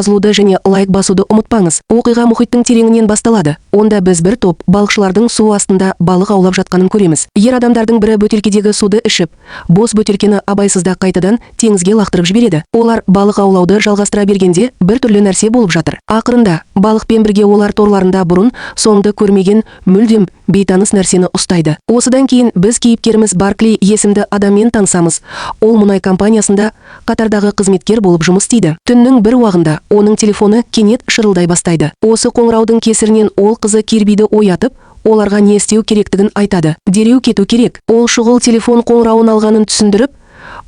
жазылуды және лайк басуды ұмытпаңыз. Оқиға мұхиттың тереңінен басталады. Онда біз бір топ балықшылардың су астында балық аулап жатқанын көреміз. Ер адамдардың бірі бөтелкедегі суды ішіп, бос бөтелкені абайсызда қайтадан теңізге лақтырып жібереді. Олар балық аулауды жалғастыра бергенде бір түрлі нәрсе болып жатыр. Ақырында балықпен бірге олар торларында бұрын соңды көрмеген мүлдем бейтаныс нәрсені ұстайды. Осыдан кейін біз кейіпкеріміз Баркли есімді адаммен танысамыз. Ол мұнай компаниясында қатардағы қызметкер болып жұмыс істейді. Түннің бір уағында оның телефоны кенет шырылдай бастайды. Осы қоңыраудың кесірінен ол қызы Кирбиді оятып, оларға не істеу керектігін айтады. Дереу кету керек. Ол шұғыл телефон қоңырауын алғанын түсіндіріп,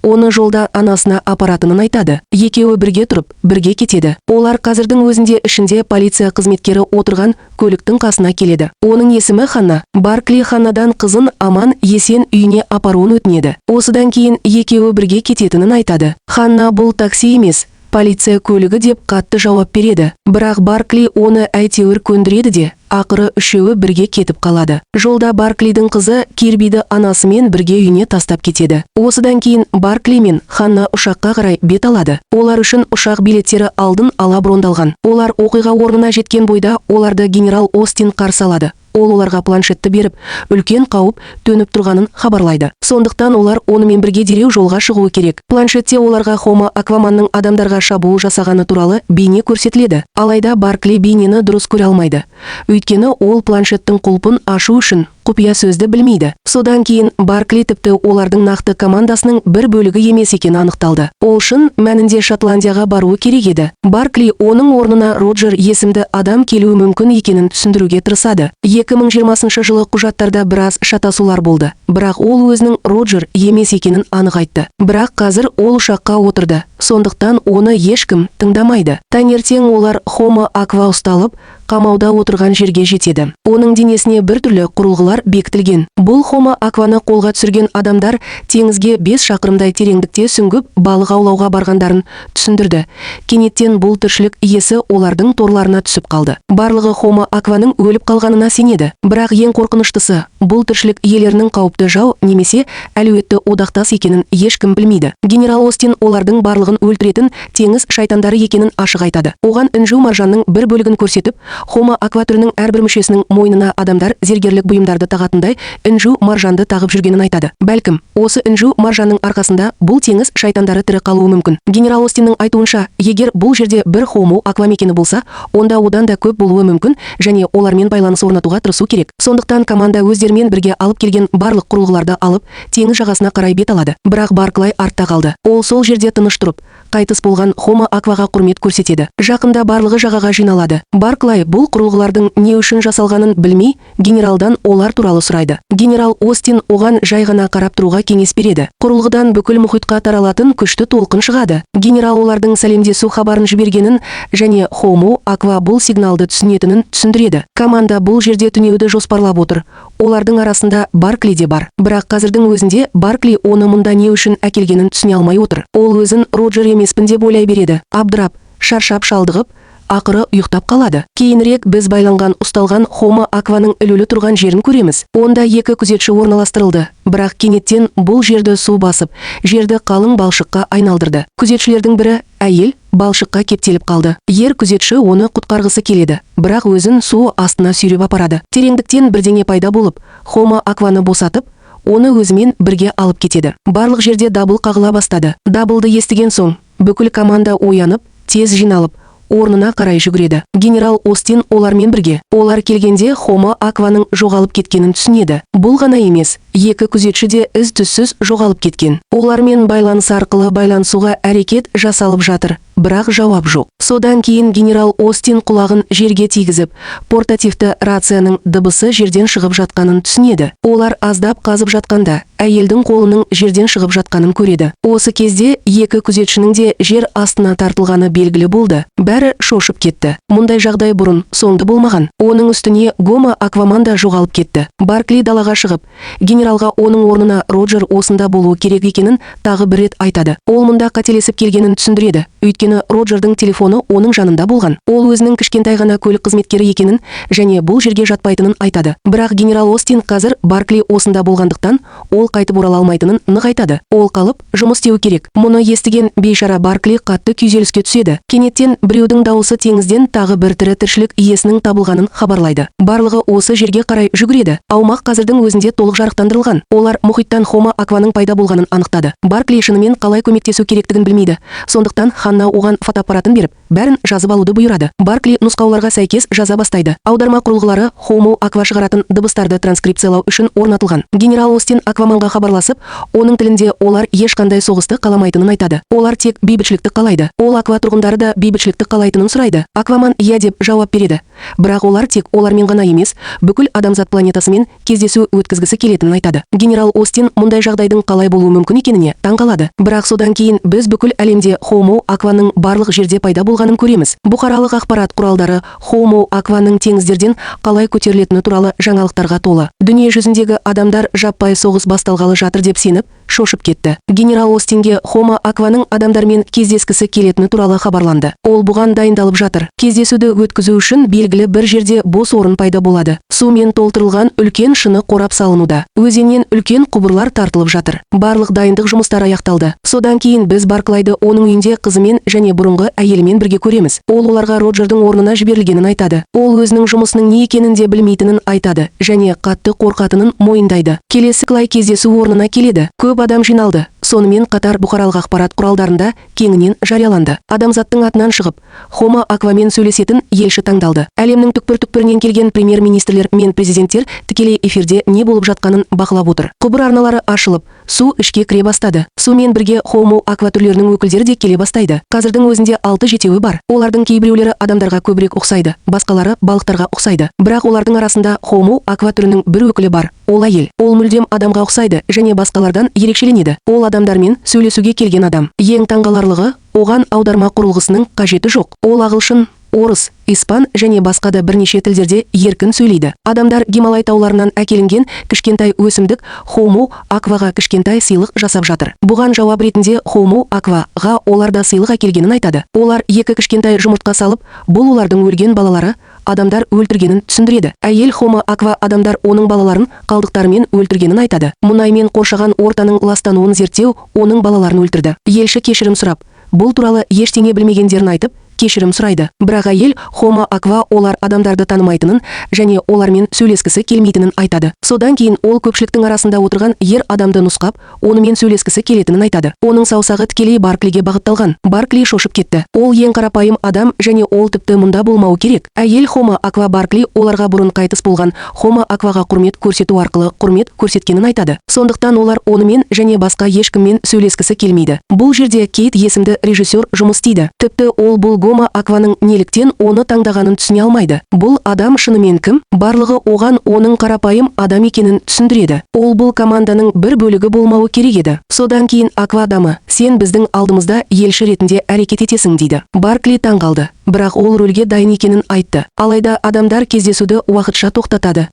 оны жолда анасына апаратынын айтады. Екеуі бірге тұрып, бірге кетеді. Олар қазірдің өзінде ішінде полиция қызметкері отырған көліктің қасына келеді. Оның есімі Ханна. Баркли Ханнадан қызын аман есен үйіне апаруын өтінеді. Осыдан кейін екеуі бірге кететінін айтады. Ханна бұл такси емес, полиция көлігі деп қатты жауап береді. Бірақ Баркли оны әйтеуір көндіреді де, ақыры үшеуі бірге кетіп қалады. Жолда Барклидің қызы Кирбиді анасымен бірге үйіне тастап кетеді. Осыдан кейін Баркли мен Ханна ұшаққа қарай бет алады. Олар үшін ұшақ билеттері алдын ала брондалған. Олар оқиға орнына жеткен бойда оларды генерал Остин қарсы алады. Ол оларға планшетті беріп, үлкен қауіп төніп тұрғанын хабарлайды. Сондықтан олар онымен бірге дереу жолға шығуы керек. Планшетте оларға Хома Акваманның адамдарға шабуыл жасағаны туралы бейне көрсетіледі. Алайда Баркли бейнені дұрыс көре алмайды. Өйткені ол планшеттің құлпын ашу үшін құпия сөзді білмейді. Содан кейін Баркли тіпті олардың нақты командасының бір бөлігі емес екені анықталды. Ол шын мәнінде Шотландияға баруы керек еді. Баркли оның орнына Роджер есімді адам келуі мүмкін екенін түсіндіруге тырысады. 2020 жылы құжаттарда біраз шатасулар болды. Бірақ ол өзінің Роджер емес екенін анық айтты. Бірақ қазір ол ұшаққа отырды. Сондықтан оны ешкім тыңдамайды. Таңертең олар Хома Аква ұсталып, қамауда отырған жерге жетеді. Оның денесіне біртүрлі құрылғылар бекітілген. Бұл Хома Акваны қолға түсірген адамдар теңізге 5 шақырымдай тереңдікте сүңгіп балық аулауға барғандарын түсіндірді. Кенеттен бұл тіршілік иесі олардың торларына түсіп қалды. Барлығы Хома Акваның өліп қалғанына сенеді. Бірақ ең қорқыныштысы, бұл тіршілік иелерінің қауіпті жау немесе әлеуетті одақтас екенін ешкім білмейді. Генерал Остин олардың барлығын өлтіретін теңіз шайтандары екенін ашық айтады. Оған інжу маржанның бір бөлігін көрсетіп, Хома Аква түрінің әрбір мүшесінің мойнына адамдар зергерлік бұйымдарды тағатындай інжу маржанды тағып жүргенін айтады. Бәлкім, осы інжу маржанның арқасында бұл теңіз шайтандары тірі қалуы мүмкін. Генерал Остиннің айтуынша, егер бұл жерде бір Хома Аква мекені болса, онда одан да көп болуы мүмкін және олармен байланыс орнатуға тырысу керек. Сондықтан команда өздерімен бірге алып келген барлық құрылғыларды алып, теңіз жағасына қарай бет алады. Бірақ Барклай артта қалды. Ол сол жерде тыныш тұрып, қайтыс болған Хома Акваға құрмет көрсетеді. Жақында барлығы жағаға жиналады. Барклай бұл құрылғылардың не үшін жасалғанын білмей, генералдан олар туралы сұрайды. Генерал Остин оған жай ғана қарап тұруға кеңес береді. Құрылғыдан бүкіл мұхитқа таралатын күшті толқын шығады. Генерал олардың сәлемдесу хабарын жібергенін және Хома Аква бұл сигналды түсінетінін түсіндіреді. Команда бұл жерде түнеуді жоспарлап отыр. Олардың арасында Баркли де бар. Бірақ қазірдің өзінде Баркли оны мұнда не үшін әкелгенін түсіне алмай отыр. Ол өзін Роджер емеспін деп ойлай береді. Абдырап, шаршап шалдығып, ақыры ұйықтап қалады. Кейінірек біз байланған ұсталған Хома Акваның ілулі тұрған жерін көреміз. Онда 2 күзетші орналастырылды. Бірақ кенеттен бұл жерді су басып, жерді қалың балшыққа айналдырды. Күзетшілердің бірі әйел балшыққа кептеліп қалды. Ер күзетші оны құтқарғысы келеді, бірақ өзін су астына сүйреп апарады. Тереңдіктен бірдеңе пайда болып, Хома Акваны босатып, оны өзімен бірге алып кетеді. Барлық жерде дабыл қағыла бастады. Дабылды естіген соң, бүкіл команда оянып, тез жиналып, орнына қарай жүгіреді. Генерал Остин олармен бірге. Олар келгенде Хома Акваның жоғалып кеткенін түсінеді. Бұл ғана емес, 2 күзетші де із-түссіз жоғалып кеткен. Олармен байланыс арқылы байланысуға әрекет жасалып жатыр, бірақ жауап жоқ. Содан кейін генерал Остин құлағын жерге тигізіп, портативті рацияның дыбысы жерден шығып жатқанын түсінеді. Олар аздап қазып жатқанда, әйелдің қолының жерден шығып жатқанын көреді. Осы кезде 2 күзетшінің де жер астына тартылғаны белгілі болды. Бәрі шошып кетті. Мұндай жағдай бұрын соңды болмаған. Оның үстіне Хома Акваман да жоғалып кетті. Баркли далаға шығып, генералға оның орнына Роджер осында болуы керек екенін тағы бір рет айтады. Ол мұнда қателесіп келгенін түсіндіреді. Өйткені Роджердің телефоны оның жанында болған. Ол өзінің кішкентай ғана көлік қызметкері екенін және бұл жерге жатпайтынын айтады. Бірақ генерал Остин қазір Баркли осында болғандықтан, ол қайтып орала алмайтынын нық айтады. Ол қалып, жұмыс істеу керек. Мұны естіген бейшара Баркли қатты күйзеліске түседі. Кенеттен біреудің дауысы теңізден тағы бір тірі тіршілік иесінің табылғанын хабарлайды. Барлығы осы жерге қарай жүгіреді. Аумақ қазірдің өзінде толық жарықтандырылған. Олар мұхиттан Хома Акваның пайда болғанын анықтады. Баркли шынымен қалай көмектесу керектігін білмейді. Сондықтан Ханна оған фотоаппаратын беріп, бәрін жазып алуды бұйырады. Баркли нұсқауларға сәйкес жаза бастайды. Аударма құрылғылары Хома Аква шығаратын дыбыстарды транскрипциялау үшін орнатылған. Генерал Остин Акваманға хабарласып, оның тілінде олар ешқандай соғысты қаламайтынын айтады. Олар тек бейбітшілікті қалайды. Ол Аква тұрғындары да бейбітшілікті қалайтынын сұрайды. Акваман иә деп жауап береді. Бірақ олар тек олармен ғана емес, бүкіл адамзат планетасымен кездесу өткізгісі келетінін айтады. Генерал Остин мұндай жағдайдың қалай болуы мүмкін екеніне таңқалады. Бірақ содан кейін біз бүкіл әлемде Хома Акваның барлық жерде пайда болғанын көреміз. Бұқаралық ақпарат құралдары Хома Акваның теңіздерден қалай көтерілетіні туралы жаңалықтарға толы. Дүние жүзіндегі адамдар жаппай соғыс басталғалы жатыр деп сеніп, шошып кетті. Генерал Остинге Хома Акваның адамдармен кездескісі келетіні туралы хабарланды. Ол бұған дайындалып жатыр. Кездесуді өткізу үшін белгілі бір жерде бос орын пайда болады. Сумен толтырылған үлкен шыны қорап салынуда. Өзеннен үлкен құбырлар тартылып жатыр. Барлық дайындық жұмыстары аяқталды. Содан кейін біз Барклайды оның үйінде қызымен және бұрынғы әйелімен бірге көреміз. Ол оларға Роджердің орнына жіберілгенін айтады. Ол өзінің жұмысының не екенін де білмейтінін айтады және қатты қорқатынын мойындайды. Келесі Клай кездесу орнына келеді. Көп адам жиналды. Сонымен қатар бұқаралық ақпарат құралдарында кеңінен жарияланды. Адамзаттың атынан шығып, Хома Аквамен сөйлесетін елші таңдалды. Әлемнің түкпір-түкпірінен келген премьер-министрлер мен президенттер тікелей эфирде не болып жатқанын бақылап отыр. Құбыр арналары ашылып, су ішке кіре бастады. Сумен бірге Хома Аква түрлерінің өкілдері де келе бастайды. Қазірдің өзінде 6 жетеуі бар. Олардың кейбіреулері адамдарға көбірек ұқсайды, басқалары балықтарға ұқсайды. Бірақ олардың арасында Хома Аква түрінің бір өкілі бар. Ол әйел. Ол мүлдем адамға ұқсайды және басқалардан ерекшеленеді. Ол адамдармен сөйлесуге келген адам. Ең таңғаларлығы, оған аударма құрылғысының қажеті жоқ. Ол ағылшын, орыс, испан және басқа да бірнеше тілдерде еркін сөйлейді. Адамдар Гималай тауларынан әкелінген кішкентай өсімдік Хома Акваға кішкентай сыйлық жасап жатыр. Бұған жауап ретінде Хома Акваға олар да сыйлық әкелгенін айтады. Олар 2 кішкентай жұмыртқа салып, бұл олардың өлген балалары, адамдар өлтіргенін түсіндіреді. Әйел Хома Аква адамдар оның балаларын қалдықтарымен өлтіргенін айтады. Мұнаймен қоршаған ортаның ластануын зерттеу оның балаларын өлтірді. Елші кешірім сұрап, бұл туралы ештеңе білмегендерін айтып, кешірім сұрайды. Бірақ әйел Хома Аква олар адамдарды танымайтынын және олармен сөйлескісі келмейтінін айтады. Содан кейін ол көпшіліктің арасында отырған ер адамды нұсқап, онымен сөйлескісі келетінін айтады. Оның саусағы тікелей Барклиге бағытталған. Баркли шошып кетті. Ол ең қарапайым адам және ол тіпті мұнда болмауы керек. Әйел Хома Аква Баркли оларға бұрын қайтыс болған Хома Акваға құрмет көрсету арқылы құрмет көрсеткенін айтады. Сондықтан олар онымен және басқа ешкіммен сөйлескісі келмейді. Бұл жерде Кейт есімді режиссер жұмыс істейді. Тіпті ол бұл Хома Акваның неліктен оны таңдағанын түсіне алмайды. Бұл адам шынымен кім? Барлығы оған оның қарапайым адам екенін түсіндіреді. Ол бұл команданың бір бөлігі болмауы керек еді. Содан кейін Аква адамы, сен біздің алдымызда елші ретінде әрекет етесің дейді. Баркли таңғалды. Бірақ ол рөлге дайын екенін айтты. Алайда адамдар кездесуді уақытша тоқтатады.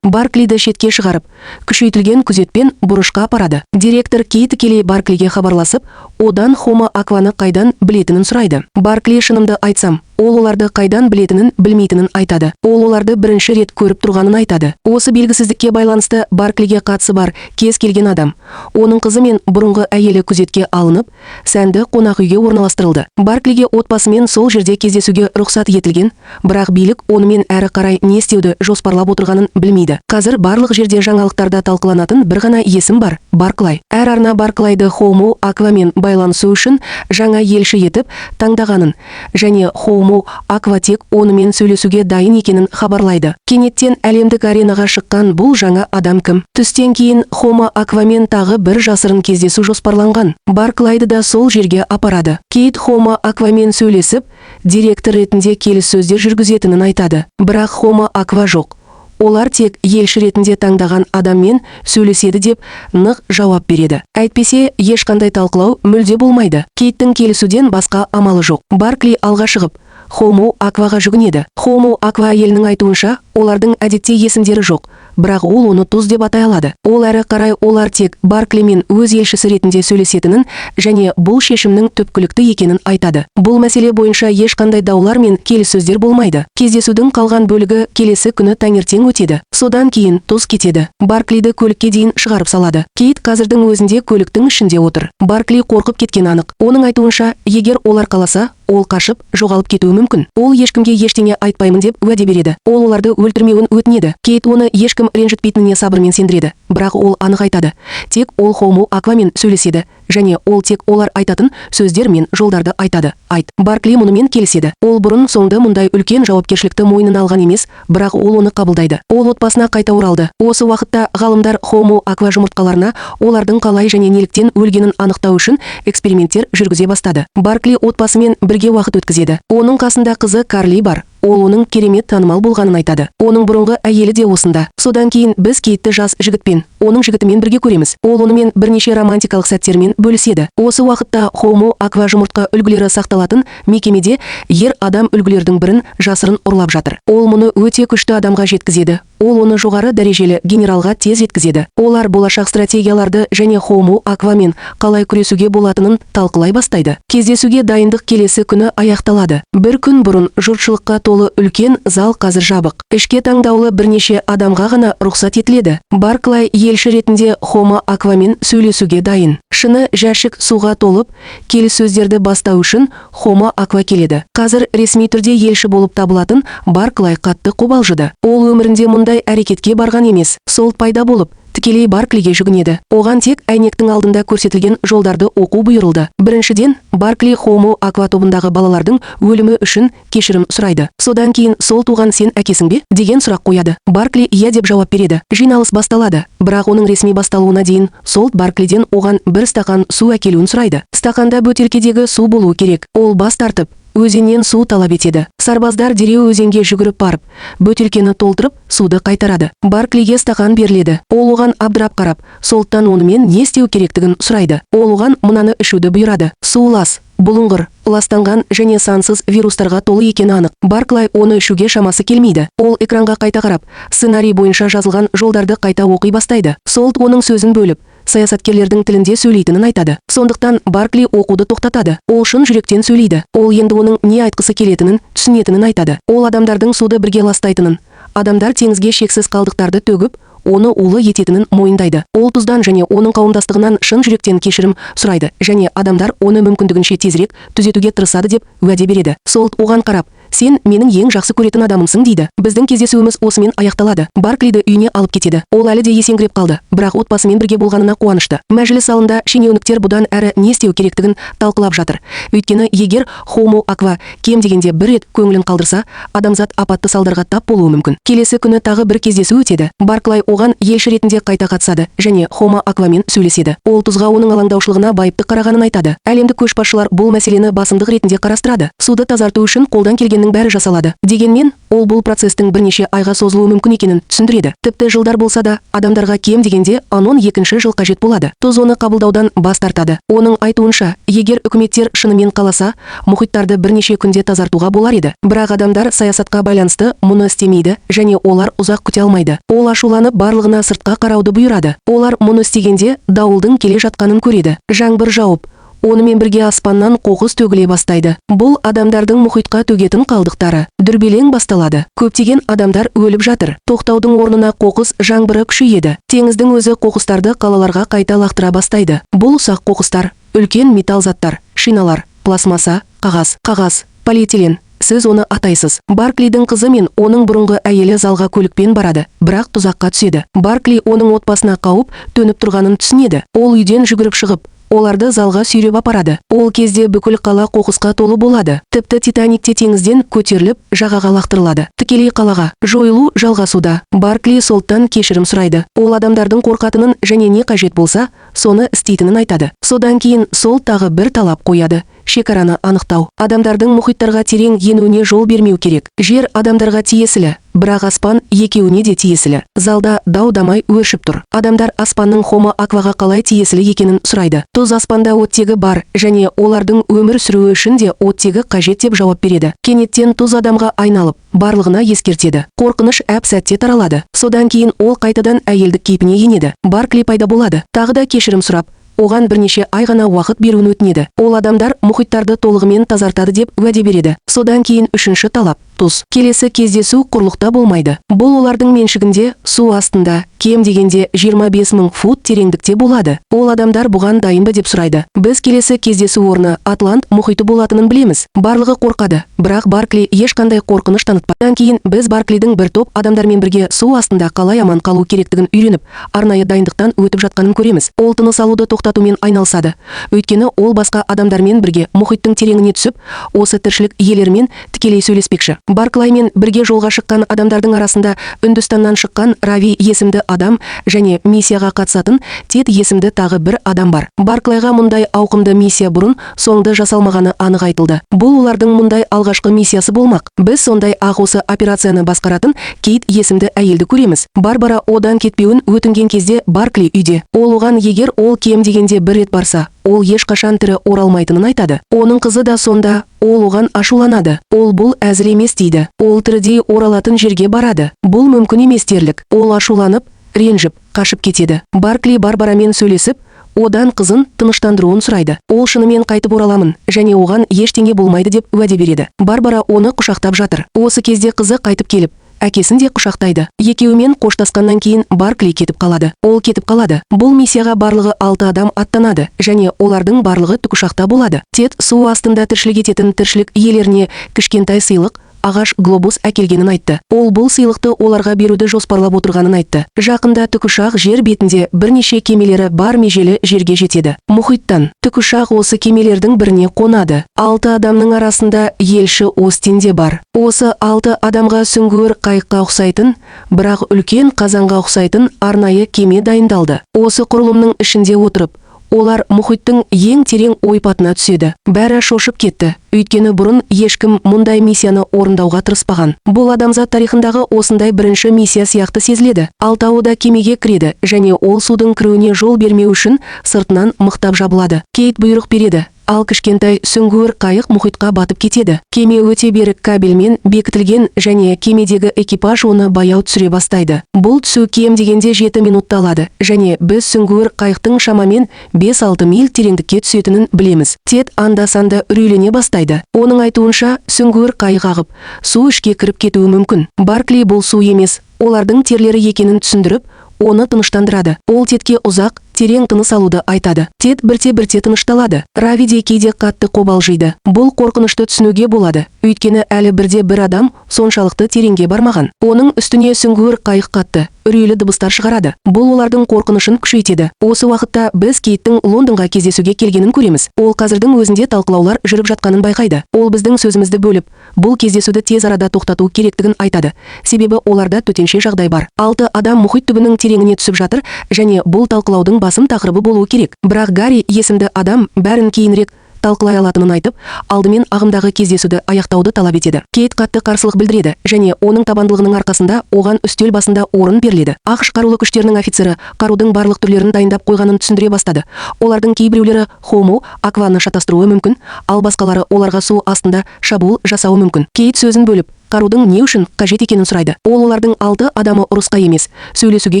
Барклиді шетке шығарып, күшейтілген күзетпен бұрышқа апарады. Директор Кейт тікелей Барклиге хабарласып, одан Хома Акваны қайдан білетінін сұрайды. Баркли шынымды айтсам, ол оларды қайдан білетінін білмейтінін айтады. Ол оларды бірінші рет көріп тұрғанын айтады. Осы белгісіздікке байланысты Барклиге қатысы бар кез келген адам. Оның қызы мен бұрынғы әйелі күзетке алынып, сәнді қонақ үйге орналастырылды. Барклиге отбасымен сол жерде кездесуге рұқсат етілген, бірақ билік онымен әрі қарай не істеуді жоспарлап отырғанын білмейді. Қазір барлық жерде жаңалықтарда талқыланатын бір ғана есім бар – Барклай. Әр арна Барклайды Хома Аквамен байланысу үшін жаңа елші етіп таңдағанын және Хома Аква тек онымен сөйлесуге дайын екенін хабарлайды. Кенеттен әлемдік аренаға шыққан бұл жаңа адам кім? Түстен кейін Хома Аквамен тағы бір жасырын кездесу жоспарланған. Барклайды да сол жерге апарады. Кейт Хома Аквамен сөйлесіп, директор ретінде келіссөздер жүргізетінін айтады. Бірақ Хома Аква жоқ. Олар тек елші ретінде таңдаған адаммен сөйлеседі деп нық жауап береді. Әйтпесе, ешқандай талқылау мүлде болмайды. Кейттің келісуден басқа амалы жоқ. Баркли алға шығып, Хома Акваға жүгінеді. Хома Аква әйелінің айтуынша, Олардың әдетте есімдері жоқ, бірақ ол оны тұз деп атай алады. Ол әрі қарай олар тек Барклимен өз елшісі ретінде сөйлесетінін және бұл шешімнің түпкілікті екенін айтады. Бұл мәселе бойынша ешқандай даулар мен келіссөздер болмайды. Кездесудің қалған бөлігі келесі күні таңертең өтеді. Содан кейін тұз кетеді. Барклиді көлікке дейін шығарып салады. Кейт қазірдің өзінде көліктің ішінде отыр. Баркли қорқып кеткен анық. Оның айтуынша, егер олар қаласа, ол қашып, жоғалып кетуі мүмкін. Ол ешкімге ештеңе айтпаймын деп уәде береді. Ол оларды өлтірмеуін өтінеді. Кейт оны ешкім ренжітпейтініне сабырмен сендіреді. Бірақ ол анық айтады. Тек ол Хоумо Аквамен сөйлеседі, және ол тек олар айтатын сөздер мен жолдарды айтады. Айт. Баркли мұнымен келіседі. Ол бұрын соңды мұндай үлкен жауапкершілікті мойнына алған емес, бірақ ол оны қабылдайды. Ол отбасына қайта оралды. Осы уақытта ғалымдар Хоумо Аква жұмыртқаларына олардың қалай және неліктен өлгенін анықтау үшін эксперименттер жүргізе бастады. Баркли отбасымен бірге уақыт өткізеді. Оның қасында қызы Карли бар. Ол оның керемет танымал болғанын айтады. Оның бұрынғы әйелі де осында. Содан кейін біз Кейтті жас жігітпен, оның жігітімен бірге көреміз. Ол онымен бірнеше романтикалық сәттермен бөліседі. Осы уақытта Хоумо Аква жұмыртқа үлгілері сақталатын мекемеде ер адам үлгілердің бірін жасырын ұрлап жатыр. Ол мұны өте күшті адамға жеткізеді. Ол оны жоғары дәрежелі генералға тез жеткізеді. Олар болашақ стратегияларды және Хоумо Аквамен қалай күресуге болатынын талқылай бастайды. Кездесуге дайындық келесі күні аяқталады. Бір күн бұрын жұртшылыққа толы үлкен зал қазір жабық. Ішке таңдаулы бірнеше адамға ғана рұқсат етіледі. Барклай елші ретінде Хоумо Аквамен сөйлесуге дайын. Шыны жәшік суға толып, келіссөздерді бастау үшін Хоумо Аква келеді. Қазір ресми түрде елші болып табылатын Барклай қатты қобалжыды. Ол өмірінде мұндай әрекетке барған емес. Сол пайда болып, тікелей Барклиге жүгінеді. Оған тек әйнектің алдында көрсетілген жолдарды оқу бұйырылды. Біріншіден, Баркли Хоумо Аква тобындағы балалардың өлімі үшін кешірім сұрайды. Содан кейін сол туған сен әкесің бе деген сұрақ қояды. Баркли иә деп жауап береді. Жиналыс басталады. Бірақ оның ресми басталуына дейін Солт Барклиден оған бір стақан су әкелуін сұрайды. Стақанда бөтелкедегі су болуы керек. Ол бас тартып, өзеннен су талап етеді. Сарбаздар дереу өзенге жүгіріп барып, бөтелкені толтырып, суды қайтарады. Барклиге стақан беріледі. Ол оған абдырап қарап, Солттан онымен не істеу керектігін сұрайды. Ол оған мынаны ішуді бұйырады. Су лас, бұлыңғыр, ластанған және сансыз вирустарға толы екені анық. Барклай оны ішуге шамасы келмейді. Ол экранға қайта қарап, сценарий бойынша жазылған жолдарды қайта оқи бастайды. Солт оның сөзін бөліп, саясаткерлердің тілінде сөйлейтінін айтады. Сондықтан Баркли оқуды тоқтатады. Ол шын жүректен сөйлейді. Ол енді оның не айтқысы келетінін, түсінетінін айтады. Ол адамдардың суды бірге ластайтынын, адамдар теңізге шексіз қалдықтарды төгіп, оны улы ететінін мойындайды. Ол тұздан және оның қауымдастығынан шын жүректен кешірім сұрайды, және адамдар оны мүмкіндігінше тезірек түзетуге тырысады деп уәде береді. Солт оған қарап, сен менің ең жақсы көретін адамымсың дейді. Біздің кездесуіміз осымен аяқталады. Барклиді үйіне алып кетеді. Ол әлі де есеңгіреп қалды, бірақ отбасымен бірге болғанына қуанышты. Мәжіліс залында шенеуніктер бұдан әрі не істеу керектігін талқылап жатыр. Өйткені егер Хоумо Аква кем дегенде бір рет көңілін қалдырса, адамзат апатты салдарға тап болуы мүмкін. Келесі күні тағы бір кездесу өтеді. Барклай оған елші ретінде қайта қатысады және Хоумо Аквамен сөйлеседі. Ол тұзға оның алаңдаушылығына байыпты қарағанын айтады. Әлемдік көшбасшылар бұл мәселені басымдық ретінде қарастырады. Суды тазарту үшін қолдан келгеннің бәрі жасалады. Дегенмен, ол бұл процестің бірнеше айға созылуы мүмкін екенін түсіндіреді. Тіпті жылдар болса да, адамдарға кем дегенде 10-12 жыл қажет болады. Тұз оны қабылдаудан бас тартады. Оның айтуынша, егер үкіметтер шынымен қаласа, мұхиттарды бірнеше күнде тазартуға болар еді. Бірақ адамдар саясатқа байланысты мұны істемейді және олар ұзақ күте алмайды. Ол ашуланып барлығына сыртқа қарауды бұйырады. Олар мұны істегенде дауылдың келе жатқанын көреді. Жаңбыр жауып, онымен бірге аспаннан қоқыс төгіле бастайды. Бұл адамдардың мұхитқа төгетін қалдықтары. Дүрбелең басталады. Көптеген адамдар өліп жатыр. Тоқтаудың орнына қоқыс жаңбыры күшейеді. Теңіздің өзі қоқыстарды қалаларға қайта лақтыра бастайды. Бұл ұсақ қоқыстар, үлкен металл заттар, шиналар, пластмасса, қағаз, полиэтилен. Сіз оны атайсыз. Барклидің қызы мен оның бұрынғы әйелі залға көлікпен барады, бірақ тұзаққа түседі. Баркли оның отбасына қауіп төніп тұрғанын түсінеді. Ол үйден жүгіріп шығып, оларды залға сүйреп апарады. Ол кезде бүкіл қала қоқысқа толы болады. Тіпті Титаникте теңізден көтеріліп, жағаға лақтырылады. Тікелей қалаға жойылу жалғасуда. Баркли Солттан кешірім сұрайды. Ол адамдардың қорқатынын және не қажет болса, соны істейтінін айтады. Содан кейін Солт тағы бір талап қояды. шекараны анықтау. Адамдардың мұхиттарға терең енуіне жол бермеу керек. Жер адамдарға тиесілі, бірақ аспан екеуіне де тиесілі. Залда дау-дамай өршіп тұр. Адамдар аспанның Хомо акваға қалай тиесілі екенін сұрайды. Тұз аспанда оттегі бар, және олардың өмір сүруі үшін де оттегі қажет деп жауап береді. Кенеттен тұз адамға айналып, барлығына ескертеді. Қорқыныш әп-сәтте таралады. Содан кейін ол қайтадан әйелдік кейпіне енеді. Баркли пайда болады. Тағы да кешірім сұрап, оған бірнеше ай ғана уақыт беруін өтінеді. Ол адамдар мұхиттарды толығымен тазартады деп уәде береді. Содан кейін үшінші талап — тұз. Келесі кездесу құрлықта болмайды. Бұл олардың меншігінде, су астында, кем дегенде 25 000 фут тереңдікте болады. Ол адамдар бұған дайынбы деп сұрайды. Біз келесі кездесу орны Атлант мұхиты болатынын білеміз. Барлығы қорқады, бірақ Баркли ешқандай қорқыныш танытпады. Кейін біз Барклидің бір топ адамдармен бірге су астында қалай аман қалу керектігін үйреніп, арнайы дайындықтан өтіп жатқанын көреміз. Ол тыныс алуды тоқтатумен айналысады. Өйткені ол басқа адамдармен бірге мұхиттың тереңіне түсіп, осы тіршілік иелерімен тікелей сөйлеспекші. Барклаймен бірге жолға шыққан адамдардың арасында Үндістаннан шыққан Рави есімді адам және миссияға қатысатын Тед есімді тағы бір адам бар. Барклайға мұндай ауқымды миссия бұрын соңды жасалмағаны анық айтылды. Бұл олардың мұндай алғашқы миссиясы болмақ. Біз сондай ақ осы операцияны басқаратын Кейт есімді әйелді көреміз. Барбара одан кетпеуін өтінген кезде Баркли үйде. Ол оған егер ол кем дегенде бір рет барса, ол ешқашан тірі оралмайтынын айтады. Оның қызы да сонда. Ол оған ашуланады. Ол бұл әзір емес дейді. Ол тірідей оралатын жерге барады. Бұл мүмкін емес дерлік. Ол ашуланып, ренжіп, қашып кетеді. Баркли Барбарамен сөйлесіп, одан қызын тыныштандыруын сұрайды. Ол шынымен қайтып ораламын, және оған ештеңе болмайды деп уәде береді. Барбара оны құшақтап жатыр. Осы кезде қызы қайтып келіп, әкесін де құшақтайды. Екеуімен қоштасқаннан кейін Баркли кетіп қалады. Ол кетіп қалады. Бұл миссияға барлығы 6 адам аттанады, және олардың барлығы тікұшақта болады. Тед су астында тіршілік ететін тіршілік иелеріне кішкентай сыйлық, ағаш глобус әкелгенін айтты. Ол бұл сыйлықты оларға беруді жоспарлап отырғанын айтты. Жақында тікұшақ жер бетінде бірнеше кемелері бар межелі жерге жетеді. Мұхиттан тікұшақ осы кемелердің біріне қонады. 6 адамның арасында елші Остин де бар. Осы 6 адамға сүңгуір қайыққа ұқсайтын, бірақ үлкен қазанға ұқсайтын арнайы кеме дайындалды. Осы құрылымның ішінде отырып, олар мұхиттың ең терең ойпатына түседі. Бәрі шошып кетті. Өйткені бұрын ешкім мұндай миссияны орындауға тырыспаған. Бұл адамзат тарихындағы осындай бірінші миссия сияқты сезіледі. Алтауы да кемеге кіреді, және ол судың кіруіне жол бермеу үшін сыртынан мықтап жабылады. Кейт бұйрық береді. Ал кішкентай сүңгуір қайық мұхитқа батып кетеді. Кеме өте берік кабельмен бекітілген, және кемедегі экипаж оны баяу түсіре бастайды. Бұл түсу кем дегенде 7 минутта алады, және біз сүңгуір қайықтың шамамен 5-6 миль тереңдікке түсетінін білеміз. Тед анда-санда үрейлене бастайды. Оның айтуынша, сүңгуір қайық ағып, су ішке кіріп кетуі мүмкін. Баркли бұл су емес, олардың терлері екенін түсіндіріп, оны тыныштандырады. Ол Тедке ұзақ, терең тыныс алуды айтады. Тед бірте-бірте тынышталады. Рави де кейде қатты қобалжиды. Бұл қорқынышты түсінуге болады. Өйткені әлі бірде бір адам соншалықты тереңге бармаған. Оның үстіне сүңгуір қайық қатты, үрейлі дыбыстар шығарады. Бұл олардың қорқынышын күшейтеді. Осы уақытта біз Кейттің Лондонға кездесуге келгенін көреміз. Ол қазірдің өзінде талқылаулар жүріп жатқанын байқайды. Ол біздің сөзімізді бөліп, бұл кездесуді тез арада тоқтату керектігін айтады. Себебі оларда төтенше жағдай бар. 6 адам мұхит түбінің тереңіне түсіп жатыр, және бұл талқылаудың басым тақырыбы болуы керек. Бірақ Гарри есімді адам бәрін кейінірек талқылай алатынын айтып, алдымен ағымдағы кездесуді аяқтауды талап етеді. Кейт қатты қарсылық білдіреді, және оның табандылығының арқасында оған үстел басында орын беріледі. ақш қарулы күштерінің офицері қарудың барлық түрлерін дайындап қойғанын түсіндіре бастады. Олардың кейбіреулері Хомо акваны шатастыруы мүмкін, ал басқалары оларға су астында шабуыл жасауы мүмкін. Кейт сөзін бөліп, қарудың не үшін қажет екенін сұрайды. Ол олардың 6 адамы ұрысқа емес, сөйлесуге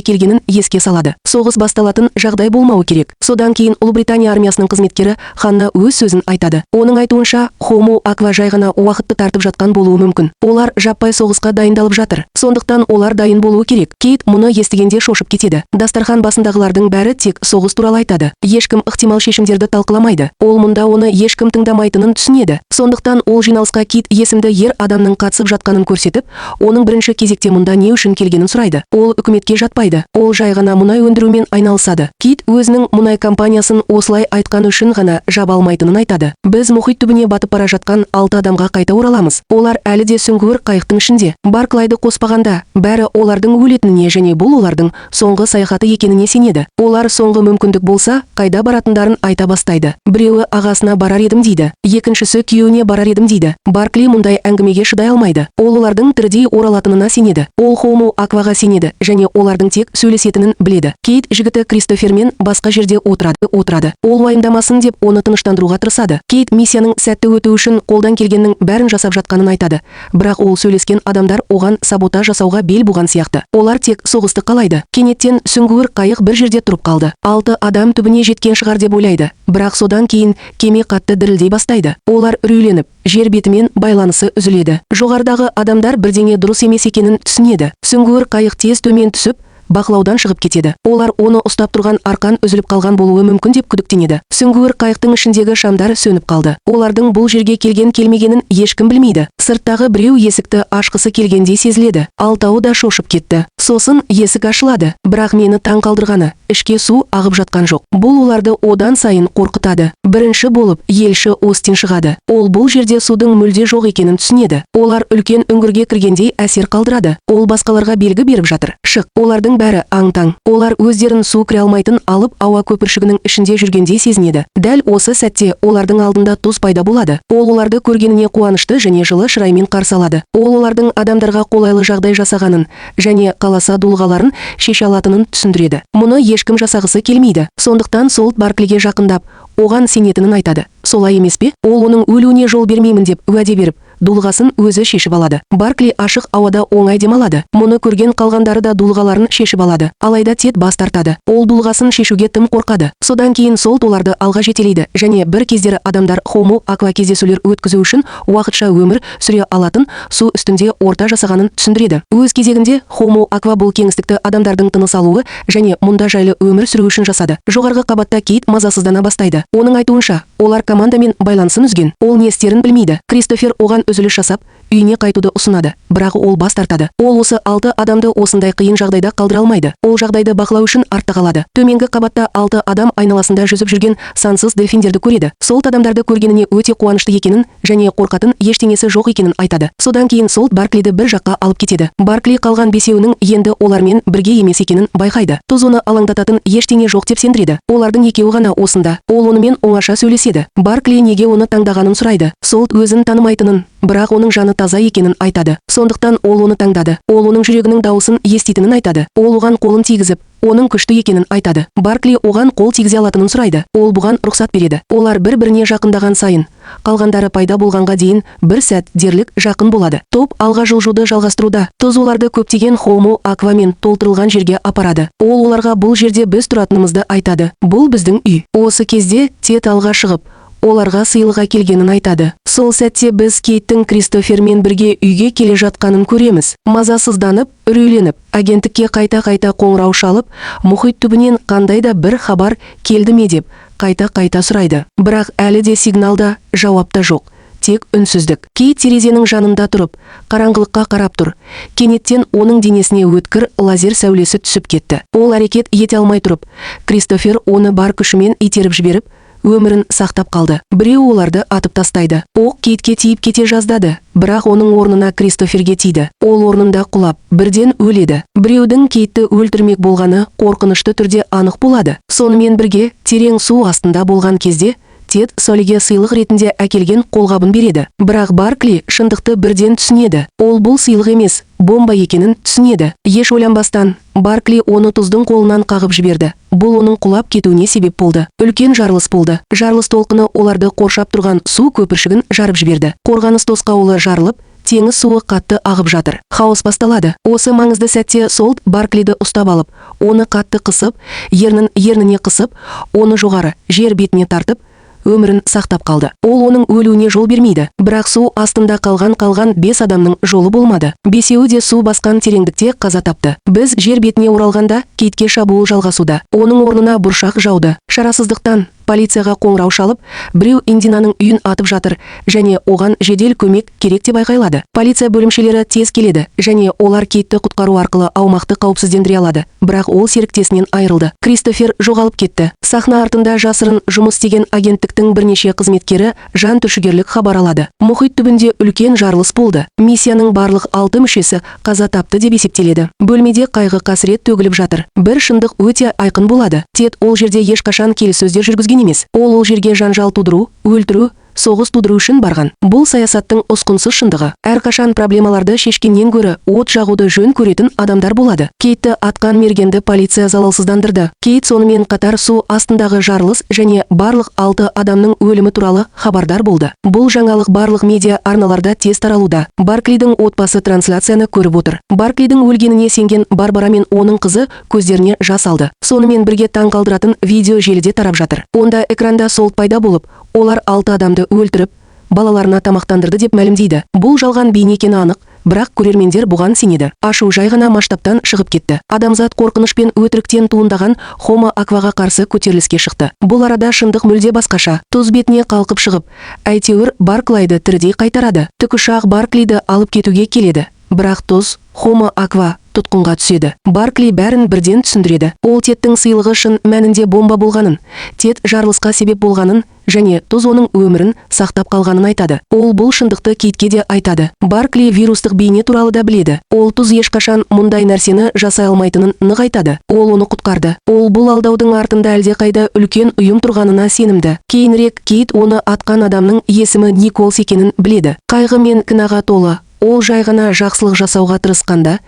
келгенін еске салады. Соғыс басталатын жағдай болмауы керек. Содан кейін Ұлыбритания армиясының қызметкері Ханна өз сөзін айтады. Оның айтуынша, Хомо аква жай ғана уақытты тартып жатқан болуы мүмкін. Олар жаппай соғысқа дайындалып жатыр. Сондықтан олар дайын болуы керек. Кейт мұны естігенде шошып кетеді. Дастархан басындағылардың бәрі тек соғыс туралы айтады. Ешкім ықтимал шешімдерді талқыламайды. Ол мұнда оны ешкім тыңдамайтынын түсінеді. Сондықтан ол жиналысқа Кит есімді ер адамның қатысып жатқанын көрсетіп, оның бірінші кезекте мұнда не үшін келгенін сұрайды. Ол үкіметке жатпайды. Ол жай ғана мұнай өндірумен айналысады. Кит өзінің мұнай компаниясын осылай айтқан үшін ғана жаба алмайтынын айтады. Біз мұхит түбіне батып бара жатқан 6 адамға қайта ораламыз. Олар әлі де сүңгуір қайықтың ішінде. Барклайды қоспағанда, бәрі олардың өлетініне және бұл олардың соңғы саяхаты екеніне сенеді. Олар соңғы мүмкіндік болса, қайда баратындарын айта бастайды. Біреуі ағасына барар едім дейді. Екіншісі күйеуіне барар едім дейді. Баркли мұндай әңгімеге шыдай алмайды. Ол олардың тірідей оралатынына сенеді. Ол Хоумо Акваға сенеді және олардың тек сөйлесетінін біледі. Кейт жігіті Кристофермен басқа жерде отырады. Ол уайымдамасын деп оны тыныштандыруға тырысады. Кейт миссияның сәтті өтуі үшін қолдан келгеннің бәрін жасап жатқанын айтады. Бірақ ол сөйлескен адамдар оған саботаж жасауға бел буған сияқты. Олар тек соғысты қалайды. Кенеттен сүңгуір қайық бір жерде тұрып қалды. 6 адам түбіне жеткен шығар деп ойлайды. Бірақ содан кейін кеме қатты дірілдей бастайды. Олар үрейленіп, жер бетімен байланысы үзіледі. Жоғарыдағы адамдар бірдеңе дұрыс емес екенін түсінеді. Сүңгуір қайық тез төмен түсіп, бақылаудан шығып кетеді. Олар оны ұстап тұрған арқан үзіліп қалған болуы мүмкін деп күдіктенеді. Сүңгуір қайықтың ішіндегі шамдар сөніп қалды. Олардың бұл жерге келгенін ешкім білмейді. Сырттағы біреу есікті ашқысы келгендей сезіледі. Алтауы да шошып кетті. Сосын есік ашылады. Бірақ мені таң қалдырғаны, ішке су ағып жатқан жоқ. Бұл оларды одан сайын қорқытады. Бірінші болып елші Остин шығады. Ол бұл жерде судың мүлде жоқ екенін түсінеді. Олар үлкен үңгірге кіргендей әсер қалдырады. Ол басқаларға белгі беріп жатыр. Шық. Олардың бәрі аң-таң. Олар өздерін су кіре алмайтын алып ауа көпіршігінің ішінде жүргендей сезінеді. Дәл осы сәтте олардың алдында тұз пайда болады. Ол оларды көргеніне қуанышты және жылы шыраймен қарсы алады. Ол олардың адамдарға қолайлы жағдай жасағанын және қаласа дулғаларын шеше алатынын түсіндіреді. Мұны ешкім жасағысы келмейді. Сондықтан Солт Барклиге жақындап, оған сенетінін айтады. Солай емес пе? Ол оның өлуіне жол бермеймін деп уәде беріп, дулғасын өзі шешіп алады. Баркли ашық ауада оңай демалады. Мұны көрген қалғандары да дулғаларын шешіп алады. Алайда Тед бас тартады. Ол дулғасын шешуге тым қорқады. Содан кейін Солт оларды алға жетелейді және бір кездері адамдар Хоумо Аква кездесулер өткізу үшін уақытша өмір сүре алатын су үстінде орта жасағанын түсіндіреді. Өз кезегінде Хоумо Аква бұл кеңістікті адамдардың тыныс алуы және мұнда жайлы өмір сүру үшін жасады. Жоғарғы қабатта Кейт мазасыздана бастайды. Оның айтуынша, олар командамен байланысын үзген. Ол не істерін білмейді. Кристофер оған үзіліс жасап, үйіне қайтуды ұсынады, бірақ ол бас тартады. Ол осы 6 адамды осындай қиын жағдайда қалдыра алмайды. Ол жағдайды бақылау үшін артта қалады. Төменгі қабатта 6 адам айналасында жүзіп жүрген сансыз дельфиндерді көреді. Солт адамдарды көргеніне өте қуанышты екенін және қорқатын ештеңесі жоқ екенін айтады. Содан кейін Солт Барклиді бір жаққа алып кетеді. Баркли қалған бесеуінің енді олармен бірге емес екенін байқайды. Тұз оны алаңдататын ештеңе жоқ деп сендіреді. Олардың екеуі ғана осында. Ол онымен оңаша сөйлеседі. Баркли неге оны таңдағанын сұрайды. Солт өзін танымайтынын, бірақ оның жаны таза екенін айтады. Сондықтан ол оны таңдады. Ол оның жүрегінің дауысын еститінін айтады. Ол оған қолын тигізіп, оның күшті екенін айтады. Баркли оған қол тигізе алатынын сұрайды. Ол бұған рұқсат береді. Олар бір-біріне жақындаған сайын, қалғандары пайда болғанға дейін бір сәт дерлік жақын болады. Топ алға жылжуды жалғастыруда. Тұз оларды көптеген Хоумо Аквамен толтырылған жерге апарады. Ол оларға бұл жерде біз тұратынымызды айтады. Бұл біздің үй. Осы кезде Тед алға шығып, оларға сыйлық әкелгенін айтады. Сол сәтте біз Кейттің Кристофермен бірге үйге келе жатқанын көреміз. Мазасызданып, үрейленіп, агенттікке қайта-қайта қоңырау шалып, мұхит түбінен қандай да бір хабар келді ме деп қайта-қайта сұрайды. Бірақ әлі де сигналда жауап та жоқ. Тек үнсіздік. Кейт терезенің жанында тұрып, қараңғылыққа қарап тұр. Кенеттен оның денесіне өткір лазер сәулесі түсіп кетті. Ол әрекет ете алмай тұрып, Кристофер оны бар күшімен итеріп жіберіп, өмірін сақтап қалды. Біреу оларды атып тастайды. Оқ Кейтке тиіп кете жаздады, бірақ оның орнына Кристоферге тиді. Ол орнында құлап, бірден өледі. Біреудің Кейтті өлтірмек болғаны қорқынышты түрде анық болады. Сонымен бірге, терең су астында болған кезде, Тед Солиге сыйлық ретінде әкелген қолғабын береді. Бірақ Баркли шындықты бірден түсінеді. Ол бұл сыйлық емес, бомба екенін түсінеді. Еш ойланбастан, Баркли оны тұздың қолынан қағып жіберді. Бұл оның құлап кетуіне себеп болды. Үлкен жарылыс болды. Жарылыс толқыны оларды қоршап тұрған су көпіршігін жарып жіберді. Қорғаныс тосқауылы жарылып, теңіз суы қатты ағып жатыр. Хаос басталады. Осы маңызды сәтте Солт Барклиді ұстап алып, оны қатты қысып, ерніне қысып, оны жоғары жер бетіне тартып, өмірін сақтап қалды. Ол оның өлуіне жол бермейді. Бірақ су астында қалған 5 адамның жолы болмады. 5-еуі де су басқан тереңдікте қаза тапты. Біз жер бетіне оралғанда Кейтке шабуыл жалғасуда. Оның орнына бұршақ жауды. Шарасыздықтан полицияға қоңырау шалып, біреу Индинаның үйін атып жатыр және оған жедел көмек керек деп айқайлады. Полиция бөлімшелері тез келеді және олар Кейтті құтқару арқылы аумақты қауіпсіздендіре алады. Бірақ ол серіктесінен айырылды. Кристофер жоғалып кетті. Сахна артында жасырын жұмыс істеген агенттіктің бірнеше қызметкері жан түршігерлік хабар алады. Мұхит түбінде үлкен жарылыс болды. Миссияның барлық 6 мүшесі қаза тапты деп есептеледі. Бөлмеде қайғы қасірет төгіліп жатыр. Бір шындық өте айқын болады. Тед ол жерде ешқашан келіссөздер жүргізген емес. Ол жерге жанжал тудыру, өлтіру, соғыс тудыру үшін барған. Бұл саясаттың ұсқынсыз шындығы. Әрқашан проблемаларды шешкеннен гөрі от жағуды жөн көретін адамдар болады. Кейтті атқан мергенді полиция залалсыздандырды. Кейт сонымен қатар су астындағы жарылыс және барлық 6 адамның өлімі туралы хабардар болды. Бұл жаңалық барлық медиа арналарда тез таралуда. Барклидің отбасы трансляцияны көріп отыр. Барклидің өлгеніне сенген Барбара мен оның қызы көздеріне жас алды. Сонымен бірге таң қалдыратын видео желіде тарап жатыр. Онда экранда солт пайда болып, олар 6 адамды өлтіріп, балаларына тамақтандырды деп мәлімдейді. Бұл жалған бейне екені анық, бірақ көрермендер бұған сенеді. Ашу жай ғана масштабтан шығып кетті. Адамзат қорқыныш пен өтіріктен туындаған Хомо Акваға қарсы көтеріліске шықты. Бұл арада шындық мүлде басқаша. Тұз бетіне қалқып шығып, әйтеуір Барклайды тірідей қайтарады. Тікұшақ Барклиді алып кетуге келеді. Бірақ тұз Хомо Аква тұтқынға түседі. Баркли бәрін бірден түсіндіреді. Ол Тедтің сыйлығы шын мәнінде бомба болғанын, Тед жарылысқа себеп болғанын және тұз оның өмірін сақтап қалғанын айтады. Ол бұл шындықты Кейтке де айтады. Баркли вирустық бейне туралы да біледі. Ол тұз ешқашан мұндай нәрсені жасай алмайтынын нық айтады. Ол оны құтқарды. Ол бұл алдаудың артында әлдеқайда үлкен ұйым тұрғанына сенімді. Кейінірек Кейт оны атқан адамның есімі Николс екенін біледі. Қайғы мен кінәға толы. Ол жай ғана жақсылық жасауға тырысқанда,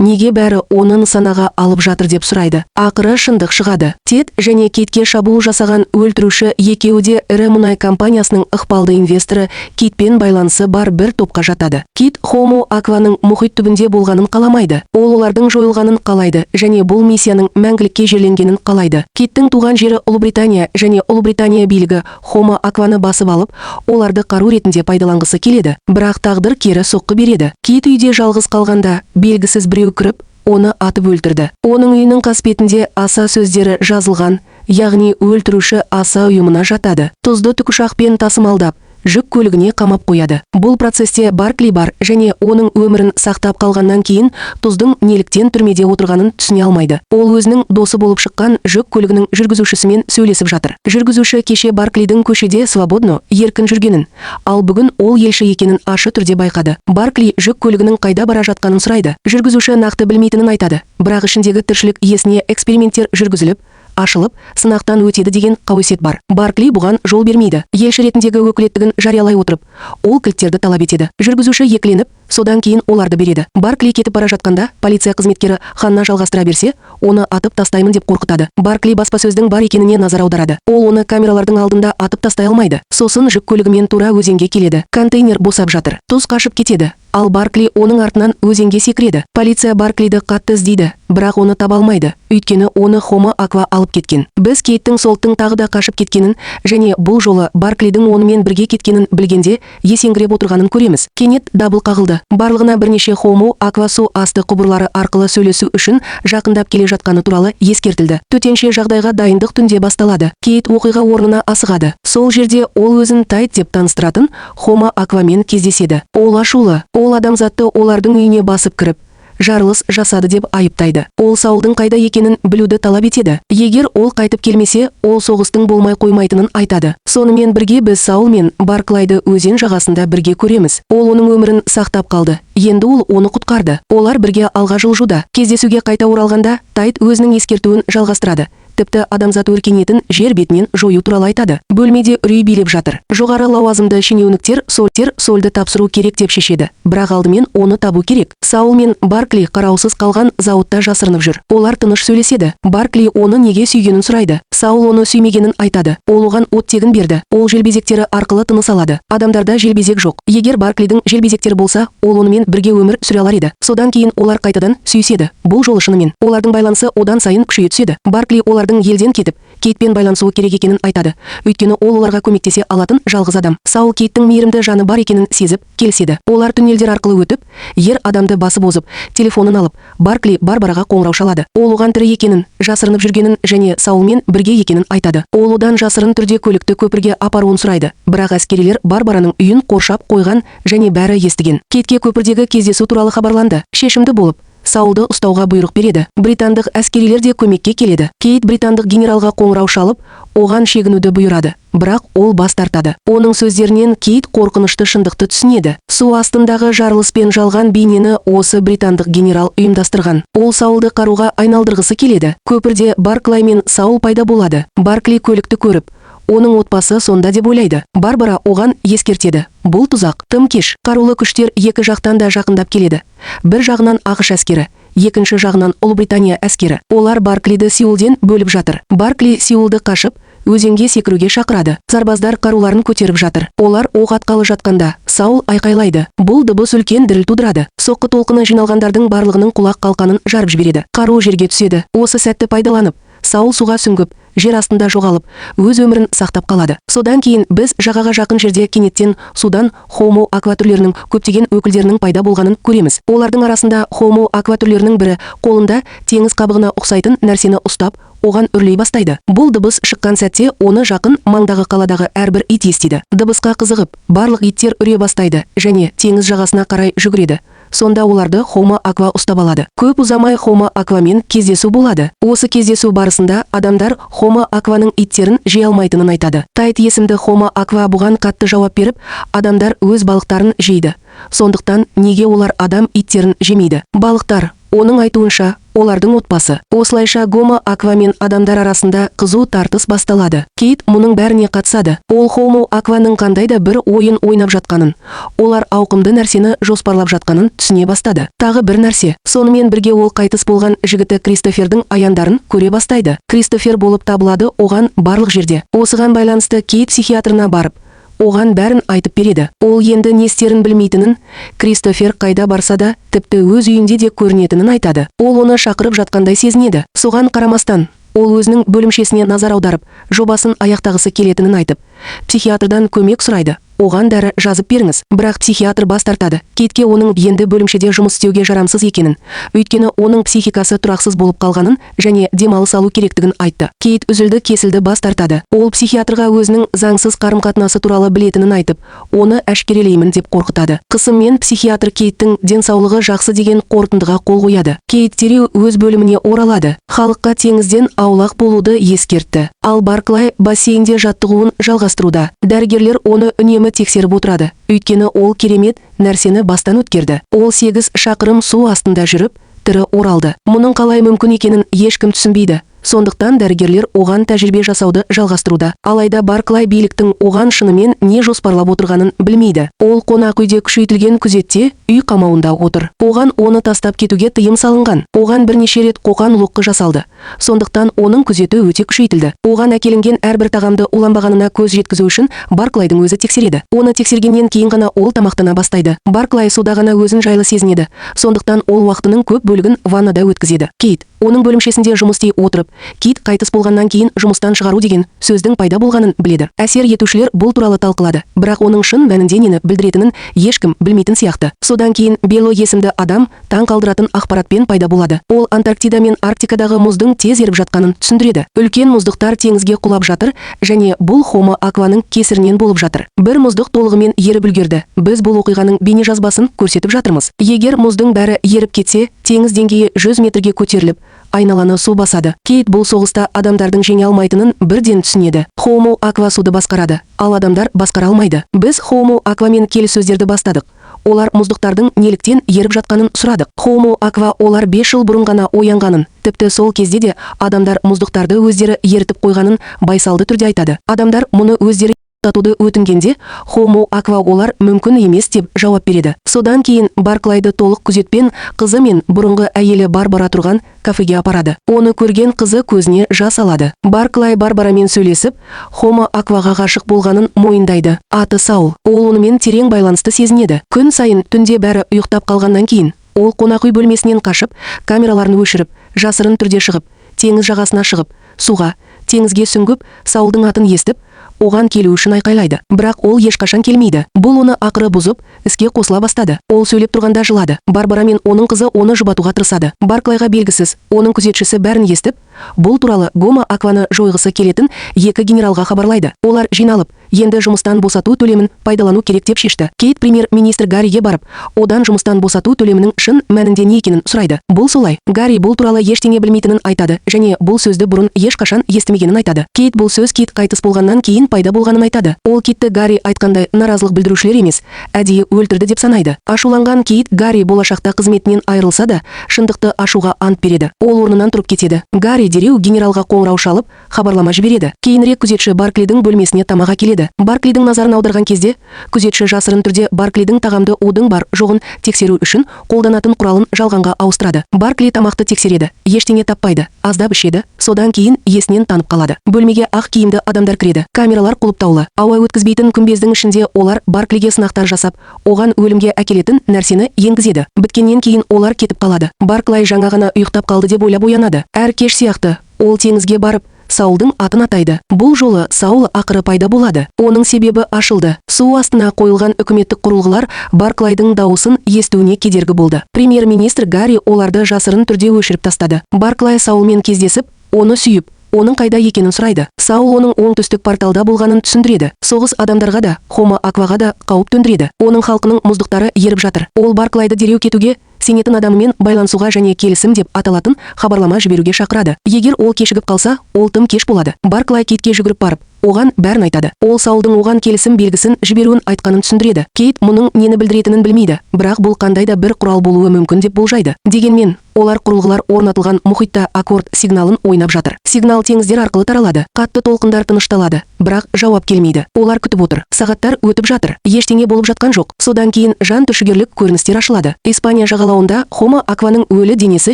неге бәрі оны нысанаға алып жатыр деп сұрайды. Ақыры шындық шығады. Тед және Кейтке шабуыл жасаған өлтіруші екеуі де ірі мұнай компаниясының ықпалды инвесторы Кейтпен байланысы бар бір топқа жатады. Кейт Хомо Акваның мұхит түбінде болғанын қаламайды. Ол олардың жойылғанын қалайды және бұл миссияның мәңгілікке жерленгенін қалайды. Кейттің туған жері Ұлыбритания және Ұлыбритания билігі Хомо Акваны басып алып, оларды қару ретінде пайдаланғысы келеді. Бірақ тағдыр кері соққы береді. Кейт үйде жалғыз қалғанда белгісіз біреу кіріп, оны атып өлтірді. Оның үйінің қасбетінде аса сөздері жазылған, яғни өлтіруші аса ұйымына жатады. Тұзды тікұшақпен тасымалдап, жүк көлігіне қамап қояды. Бұл процесте Баркли бар және оның өмірін сақтап қалғаннан кейін тұздың неліктен түрмеде отырғанын түсіне алмайды. Ол өзінің досы болып шыққан жүк көлігінің жүргізушісімен сөйлесіп жатыр. Жүргізуші кеше Барклидің көшеде свободно, еркін жүргенін, ал бүгін ол елші екенін ашы түрде байқады. Баркли жүк көлігінің қайда бара жатқанын сұрайды. Жүргізуші нақты білмейтінін айтады. Бірақ ішіндегі тіршілік иесіне эксперименттер жүргізіліп, ашылып, сынақтан өтеді деген қауесет бар. Баркли бұған жол бермейді. Елші ретіндегі өкілеттігін жариялай отырып, ол кілттерді талап етеді. Жүргізуші екіленіп, содан кейін оларды береді. Баркли кетіп бара жатқанда, полиция қызметкері Ханна жалғастыра берсе, оны атып тастаймын деп қорқытады. Баркли баспасөздің бар екеніне назар аударады. Ол оны камералардың алдында атып тастай алмайды. Сосын жүк көлігімен тура өзенге келеді. Контейнер босап жатыр. Тұз қашып кетеді. Ал Баркли оның артынан өзенге секіреді. Полиция Барклиді қатты іздейді, бірақ оны таба алмайды. Өйткені оны Хомо Аква алып кеткен. Біз Кейттің солттың тағы да қашып кеткенін және бұл жолы Барклидің онымен бірге кеткенін білгенде есеңгіреп отырғанын көреміз. Кенет дабыл қағылды. Барлығына бірнеше Хомо Аква су асты құбырлары арқылы сөйлесу үшін жақындап келе жатқаны туралы ескертілді. Төтенше жағдайға дайындық түнде басталады. Кейт оқиға орнына асығады. Сол жерде ол өзін Тайт деп таныстыратын Хомо Аквамен кездеседі. Ол ашулы. Ол адамзатты олардың үйіне басып кіріп, жарылыс жасады деп айыптайды. Ол Саулдың қайда екенін білуді талап етеді. Егер ол қайтып келмесе, ол соғыстың болмай қоймайтынын айтады. Сонымен бірге біз Саул мен Барклайды өзен жағасында бірге көреміз. Ол оның өмірін сақтап қалды. Енді ол оны құтқарды. Олар бірге алға жылжуда. Кездесуге қайта оралғанда, Тайт өзінің ескертуін жалғастырады. Тіпті адамзат өркениетін жер бетінен жою туралы айтады. Бөлмеде үрей билеп жатыр. Жоғары лауазымды шенеуніктер Сольды тапсыру керек деп шешеді. Бірақ алдымен оны табу керек. Саул мен Баркли қараусыз қалған зауытта жасырынып жүр. Олар тыныш сөйлеседі. Баркли оны неге сүйгенін сұрайды. Саул оны сүймегенін айтады. Ол оған оттегін берді. Ол желбезектері арқылы тыныс алады. Адамдарда желбезек жоқ. Егер Барклидің желбезектері болса, ол онымен бірге өмір сүре алар еді. Содан кейін олар қайтадан сүйіседі. Бұл жолы шынымен олардың байланысы одан сайын күшейе түседі. Баркли олардың елден кетіп, Кейтпен байланысуы керек екенін айтады. Өйткені ол оларға көмектесе алатын жалғыз адам. Саул Кейттің мейірімді жаны бар екенін сезіп, келіседі. Олар туннельдер арқылы өтіп, ер адамды басып озып, телефонын алып, Баркли Барбараға қоңырау шалады. Ол оған тірі екенін, жасырынып жүргенін және Саулмен бірге екенін айтады. Ол одан жасырын түрде көлікті көпірге апаруын сұрайды. Бірақ әскерилер Барбараның үйін қоршап қойған және бәрі естіген. Кейтке көпірдегі кездесу туралы хабарланды. Шешімді болып, Саулды ұстауға бұйрық береді. Британдық әскерилер де көмекке келеді. Кейт британдық генералға қоңырау шалып, оған шегінуді бұйырады. Бірақ ол бас тартады. Оның сөздерінен Кейт қорқынышты шындықты түсінеді. Су астындағы жарылыспен жалған бейнені осы британдық генерал ұйымдастырған. Ол Саулды қаруға айналдырғысы келеді. Көпірде Барклай мен Саул пайда болады. Баркли көлікті көріп, оның отбасы сонда деп ойлайды. Барбара оған ескертеді. Бұл тұзақ. Тым кеш. Қарулы күштер екі жақтан да жақындап келеді. Бір жағынан ақш әскері, екінші жағынан Ұлыбритания әскері. Олар Барклиді Сеулден бөліп жатыр. Баркли Сеулды қашып, өзенге секіруге шақырады. Сарбаздар қаруларын көтеріп жатыр. Олар оқ атқалы жатқанда Саул айқайлайды. Бұл дыбыс үлкен діріл тудырады. Соққы толқыны жиналғандардың барлығының құлақ қалқанын жарып жібереді. Қару жерге түседі. Осы сәтті пайдаланып, Саул суға сүңгіп, жер астында жоғалып, өз өмірін сақтап қалады. Содан кейін біз жағаға жақын жерде кенеттен судан хомо аква түрлерінің көптеген өкілдерінің пайда болғанын көреміз. Олардың арасында хомо аква түрлерінің бірі қолында теңіз қабығына ұқсайтын нәрсені ұстап, оған үрлей бастайды. Бұл дыбыс шыққан сәтте оны жақын маңдағы қаладағы әрбір ит естиді. Дыбысқа қызығып, барлық иттер үре бастайды және теңіз жағасына қарай жүгіреді. Сонда оларды хомо аква ұстап алады. Көп ұзамай хомо аквамен кездесу болады. Осы кездесу барысында адамдар хомо акваның иттерін жей алмайтынын айтады. Тайт есімді хомо аква бұған қатты жауап беріп, адамдар өз балықтарын жейді. Сондықтан неге олар адам иттерін жемейді? Балықтар, оның айтуынша, олардың отбасы. Осылайша гомо аква мен адамдар арасында қызу тартыс басталады. Кейт мұның бәріне қатысады. Ол хомо акваның қандай да бір ойын ойнап жатқанын, олар ауқымды нәрсені жоспарлап жатқанын түсіне бастады. Тағы бір нәрсе. Сонымен бірге ол қайтыс болған жігіті Кристофердің аяндарын көре бастайды. Кристофер болып табылады оған барлық жерде. Осыған байланысты Кейт психиатрына барып, оған бәрін айтып береді. Ол енді не істерін білмейтінін, Кристофер қайда барса да, тіпті өз үйінде де көрінетінін айтады. Ол оны шақырып жатқандай сезінеді. Соған қарамастан, ол өзінің бөлімшесіне назар аударып, жобасын аяқтағысы келетінін айтып, психиатрдан көмек сұрайды. Оған дәрі жазып беріңіз. Бірақ психиатр бас тартады. Кейтке оның енді бөлімшеде жұмыс істеуге жарамсыз екенін, өйткені оның психикасы тұрақсыз болып қалғанын және демалыс алу керектігін айтты. Кейт үзілді кесілді бас тартады. Ол психиатрға өзінің заңсыз қарым-қатынасы туралы білетінін айтып, оны әшкерелеймін деп қорқытады. Қысыммен психиатр Кейттің денсаулығы жақсы деген қорытындыға қол қояды. Кейт дереу өз бөліміне оралады. Халыққа теңізден аулақ болуды ескертті. Ал Барклай бассейнде жаттығуын жалғастыруда. Дәрігерлер оны үнемі тексеріп отырады. Өйткені ол керемет нәрсені бастан өткерді. Ол 8 шақырым су астында жүріп, тірі оралды. Мұның қалай мүмкін екенін ешкім түсінбейді. Сондықтан дәрігерлер оған тәжірибе жасауды жалғастыруда. Алайда Барклай биліктің оған шынымен не жоспарлап отырғанын білмейді. Ол қонақ үйде күшейтілген күзетте үй қамауында отыр. Оған оны тастап кетуге тыйым салынған. Оған бірнеше рет қоқан-лоққы жасалды. Сондықтан оның күзеті өте күшейтілді. Оған әкелінген әрбір тағамды уланбағанына көз жеткізу үшін Барклайдың өзі тексереді. Оны тексергеннен кейін ғана ол тамақтана бастайды. Барклай суда ғана өзін жайлы сезінеді. Сондықтан ол уақытының көп бөлігін ваннада өткізеді. Кейт оның бөлімшесінде жұмыс істей отырып, Кейт қайтыс болғаннан кейін жұмыстан шығару деген сөздің пайда болғанын біледі. Әсер етушілер бұл туралы талқылады, бірақ оның шын мәнінде нені білдіретінін ешкім білмейтін сияқты. Содан кейін Бело есімді адам таң қалдыратын ақпаратпен пайда болады. Ол Антарктида мен Арктикадағы мұздың тез еріп жатқанын түсіндіреді. Үлкен мұздықтар теңізге құлап жатыр және бұл хомо акваның кесірінен болып жатыр. Бір мұздық толығымен еріп үлгерді. Біз бұл оқиғаның бейнежазбасын көрсетіп жатырмыз. Егер мұздың бәрі еріп кетсе, теңіз деңгейі 100 метрге көтеріліп, айналаны су басады. Кейт бұл соғыста адамдардың жеңе алмайтынын бірден түсінеді. Хомо аква суды басқарады, ал адамдар басқара алмайды. Біз хомо аквамен келіссөздерді бастадық. Олар мұздықтардың неліктен еріп жатқанын сұрадық. Хомо аква олар 5 жыл бұрын ғана оянғанын, тіпті сол кезде де адамдар мұздықтарды өздері ерітіп қойғанын байсалды түрде айтады. Адамдар мұны өздері татуды өтінгенде, хомо аква олар мүмкін емес деп жауап береді. Содан кейін Барклайды толық күзетпен қызы мен бұрынғы әйелі Барбара тұрған кафеге апарады. Оны көрген қызы көзіне жас алады. Барклай Барбарамен сөйлесіп, хомо акваға ғашық болғанын мойындайды. Аты Саул. Ол онымен терең байланысты сезінеді. Күн сайын түнде бәрі ұйықтап қалғаннан кейін, ол қонақ үй бөлмесінен қашып, камераларын өшіріп, жасырын түрде шығып, теңіз жағасына шығып, суға, теңізге сүңгіп, Саулдың атын естіп, оған келу үшін айқайлайды. Бірақ ол ешқашан келмейді. Бұл оны ақыры бұзып, іске қосыла бастады. Ол сөйлеп тұрғанда жылады. Барбара мен оның қызы оны жұбатуға тырысады. Барклайға белгісіз, оның күзетшісі бәрін естіп, бұл туралы Гома Акваны жойғысы келетін екі генералға хабарлайды. Олар жиналып, енді жұмыстан босату төлемін пайдалану керек деп шешті. Кейт премьер-министр Гарриге барып, одан жұмыстан босату төлемінің шын мәнінде не екенін сұрайды. Бұл солай. Гарри бұл туралы ештеңе білмейтінін айтады және бұл сөзді бұрын ешқашан естімегенін айтады. Кейт бұл сөз Кит қайтыс болғаннан кейін пайда болғанын айтады. Ол Китті Гарри айтқандай наразылық білдірушілер емес, әдейі өлтірді деп санайды. Ашуланған Кит Гарри болашақта қызметінен айырылса да, шындықты ашуға ант береді. Ол орнынан тұрып кетеді. Гарри дереу генералға қоңырау шалып, хабарлама жібереді. Кейінірек күзетші Барклидің бөлмесіне тамаға келеді. Барклидің назарын аударған кезде, күзетші жасырын түрде Барклидің тағамды удың бар жоғын тексеру үшін қолданатын құралын жалғанға ауыстырады. Баркли тамақты тексереді, ештеңе таппайды, аздап ішеді, содан кейін есінен танып қалады. Бөлмеге ақ киімді адамдар кіреді. Камералар құлыптаулы. Ауа өткізбейтін күмбездің ішінде олар Барклиге сынақтар жасап, оған өлімге әкелетін нәрсені енгізеді. Біткеннен кейін олар кетіп қалады. Барклай жаңа ғана ұйықтап қалды деп ойлап оянады. Әр кеш сияқты, ол теңізге барып, Саулдың атын атайды. Бұл жолы Саул ақыры пайда болады. Оның себебі ашылды. Су астына қойылған үкіметтік құрылғылар Барклайдың дауысын естуіне кедергі болды. Премьер-министр Гарри оларды жасырын түрде өшіріп тастады. Барклай Саулмен кездесіп, оны сүйіп, оның қайда екенін сұрайды. Саул оның оңтүстік порталда болғанын түсіндіреді. Соғыс адамдарға да, Гома Акваға да қауіп төндіреді. Оның халқының мұздықтары еріп жатыр. Ол Барклайды дереу кетуге, сенетін адамымен байланысуға және келісім деп аталатын хабарлама жіберуге шақырады. Егер ол кешігіп қалса, ол тым кеш болады. Барклай Китке жүгіріп барып, оған бәрін айтады. Ол Саулдың оған келісім белгісін жіберуін айтқанын түсіндіреді. Кейт мұның нені білдіретінін білмейді, бірақ бұл қандай да бір құрал болуы мүмкін деп болжайды. Дегенмен, олар құрылғылар орнатылған мұхитта аккорд сигналын ойнап жатыр. Сигнал теңіздер арқылы таралады. Қатты толқындар тынышталады, бірақ жауап келмейді. Олар күтіп отыр. Сағаттар өтіп жатыр. Ештеңе болып жатқан жоқ. Содан кейін жан түршігерлік көріністер ашылады. Испания жағалауында Гома Акваның өлі денесі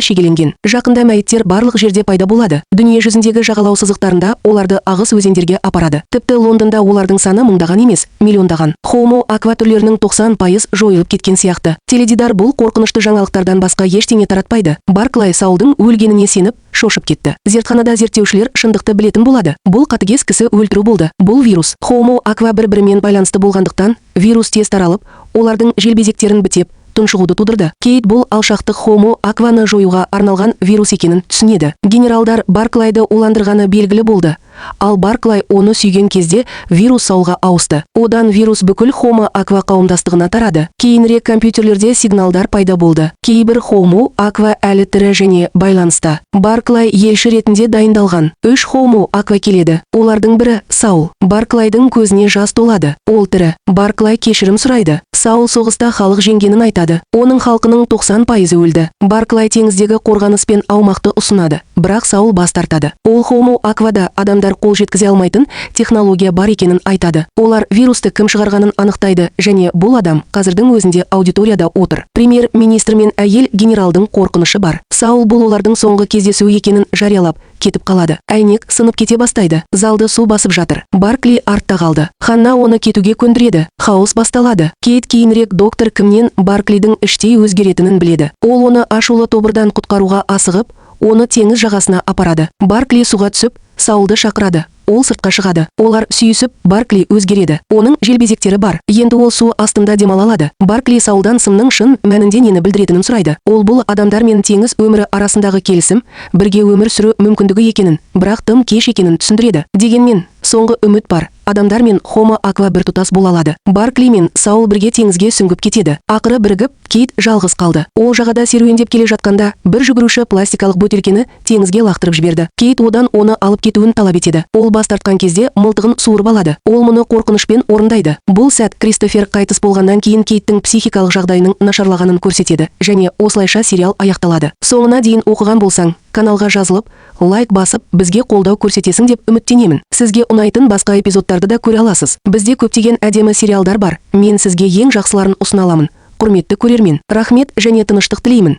шегеленген. Жақында мәйіттер барлық жерде пайда болады. Дүние жүзіндегі жағалау сызықтарында оларды ағыс өзендерге апарады. Тіпті Лондонда олардың саны мыңдаған емес, миллиондаған. Гома Аква түрлерінің 90% жойылып кеткен сияқты. Теледидар бұл қорқынышты жаңалықтардан басқа ештеңе таратпайды. Барклай Саулдың өлгеніне сеніп, шошып кетті. Зертханада зерттеушілер шындықты білетін болады. Бұл қатыгез кісі өлтіру болды. Бұл вирус. Гома Аква бір-бірімен байланысты болғандықтан, вирус тез таралып, олардың желбезектерін бітеп, тұншығуды тудырды. Кейт бұл алшақтық Гома Акваны жоюға арналған вирус екенін түсінеді. Генералдар Барклайды уландырғаны белгілі болды. Ал Барклай оны сүйген кезде вирус Саулға ауысты. Одан вирус бүкіл Гома Аква қауымдастығына тарады. Кейінірек компьютерлерде сигналдар пайда болды. Кейбір Гома Аква әлі тірі және байланыста. Барклай елші ретінде дайындалған. 3 Гома Аква келеді. Олардың бірі Саул. Барклайдың көзіне жас толады. Ол тірі. Барклай кешірім сұрайды. Саул соғыста халық жеңгенін айтады. Оның халқының 90% өлді. Барклай теңіздегі қорғаныс пен аумақты ұсынады. Бірақ Саул бас тартады. Ол Гома Аквада адамдар қол жеткізе алмайтын технология бар екенін айтады. Олар вирусты кім шығарғанын анықтайды және бұл адам қазірдің өзінде аудиторияда отыр. Премьер-министр мен әйел генералдың қорқынышы бар. Саул бұл олардың соңғы кездесуі екенін жариялап кетіп қалады. Әйнек сынып кете бастайды. Залды су басып жатыр. Баркли артта қалды. Ханна оны кетуге көндіреді. Хаос басталады. Кейт кейінірек доктор кімнен Барклидің іштей өзгеретінін біледі. Ол оны ашулы тобырдан құтқаруға асығып, оны теңіз жағасына апарады. Баркли суға түсіп, Саулды шақырады. Ол сыртқа шығады. Олар сүйісіп, Баркли өзгереді. Оның желбезектері бар. Енді ол су астында демала алады. Баркли Саулдан сымның шын мәнінде нені білдіретінін сұрайды. Ол бұл адамдар мен теңіз өмірі арасындағы келісім, бірге өмір сүру мүмкіндігі екенін, бірақ тым кеш екенін түсіндіреді. Дегенмен, соңғы үміт бар. Адамдар мен Гома Аква біртұтас бола алады. Баркли мен Саул бірге теңізге сүңгіп кетеді. Ақыры бірігіп, Кейт жалғыз қалды. Ол жағада серуендеп келе жатқанда, бір жүгіруші пластикалық бөтелкені теңізге лақтырып жіберді. Кейт одан оны алып кетуін талап етеді. Ол бас тартқан кезде мылтығын суырып алады. Ол мұны қорқынышпен орындайды. Бұл сәт Кристофер қайтыс болғаннан кейін Кейттің психикалық жағдайының нашарлағанын көрсетеді және осылайша сериал аяқталады. Соңына дейін оқыған болсаң, каналға жазылып, лайк басып, бізге қолдау көрсетесің деп үміттенемін. Сізге ұнайтын басқа эпизодтарды да көре аласыз. Бізде көптеген әдемі сериалдар бар. Мен сізге ең жақсыларын ұсына аламын. Құрметті көрермен, рахмет және тыныштық тілеймін.